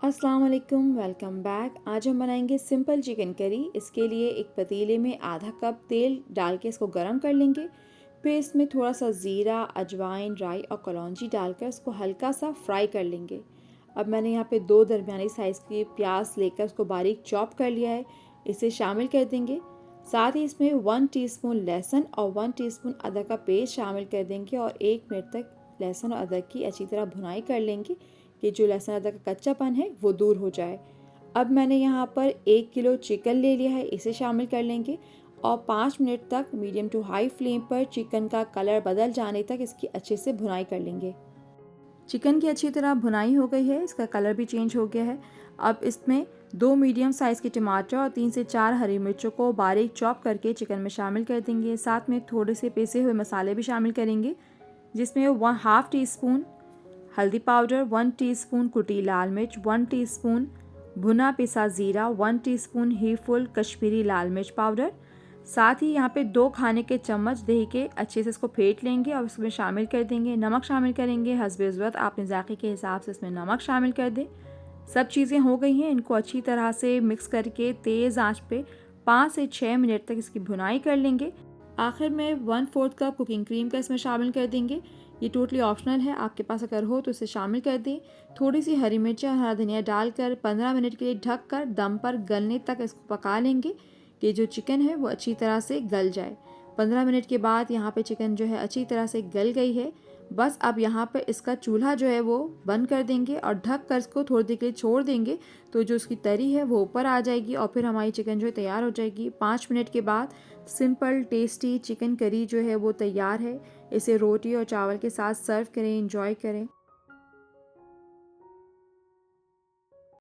अस्सलाम वालेकुम, welcome back. आज हम बनाएंगे सिंपल चिकन करी। इसके लिए एक पतीले में आधा कप तेल डाल के इसको गर्म कर लेंगे। फिर इसमें थोड़ा सा ज़ीरा, अजवाइन, राई और कलौंजी डालकर इसको हल्का सा फ्राई कर लेंगे। अब मैंने यहाँ पे 2 दरमियानी साइज़ के प्याज लेकर उसको बारीक चॉप कर लिया है, इसे शामिल कर देंगे। साथ ही इसमें 1 टीस्पून लहसुन और 1 टीस्पून अदरक का पेस्ट शामिल कर देंगे और 1 मिनट तक लहसुन और अदरक की अच्छी तरह भुनाई कर लेंगे कि जो लहसुन अदरक का कच्चापन है वो दूर हो जाए। अब मैंने यहाँ पर 1 किलो चिकन ले लिया है, इसे शामिल कर लेंगे और 5 मिनट तक मीडियम टू हाई फ्लेम पर चिकन का कलर बदल जाने तक इसकी अच्छे से भुनाई कर लेंगे। चिकन की अच्छी तरह भुनाई हो गई है, इसका कलर भी चेंज हो गया है। अब इसमें 2 मीडियम साइज़ के टमाटर और 3 से 4 हरी मिर्चों को बारीक चॉप करके चिकन में शामिल कर देंगे। साथ में थोड़े से पिसे हुए मसाले भी शामिल करेंगे, जिसमें 1/2 टीस्पून हल्दी पाउडर, 1 टीस्पून कुटी लाल मिर्च, 1 टीस्पून भुना पिसा ज़ीरा, 1 टीस्पून ही फुल कश्मीरी लाल मिर्च पाउडर। साथ ही यहाँ पे 2 खाने के चम्मच दही के अच्छे से इसको फेंट लेंगे और इसमें शामिल कर देंगे। नमक शामिल करेंगे हस्बे ज़रूरत, आपने ज़ायक़े के हिसाब से इसमें नमक शामिल कर दें। सब चीज़ें हो गई हैं, इनको अच्छी तरह से मिक्स करके तेज़ आंच पे 5 से 6 मिनट तक इसकी भुनाई कर लेंगे। आखिर में 1/4 कप कुकिंग क्रीम का इसमें शामिल कर देंगे। ये टोटली ऑप्शनल है, आपके पास अगर हो तो इसे शामिल कर दें। थोड़ी सी हरी मिर्च और हरा धनिया डालकर 15 मिनट के लिए ढक कर दम पर गलने तक इसको पका लेंगे कि जो चिकन है वो अच्छी तरह से गल जाए। 15 मिनट के बाद यहाँ पे चिकन जो है अच्छी तरह से गल गई है। बस अब यहाँ पे इसका चूल्हा जो है वो बंद कर देंगे और ढक कर इसको थोड़ी देर के लिए छोड़ देंगे, तो जो उसकी तरी है वो ऊपर आ जाएगी और फिर हमारी चिकन जो है तैयार हो जाएगी। 5 मिनट के बाद सिंपल टेस्टी चिकन करी जो है वो तैयार है। इसे रोटी और चावल के साथ सर्व करें, एंजॉय करें।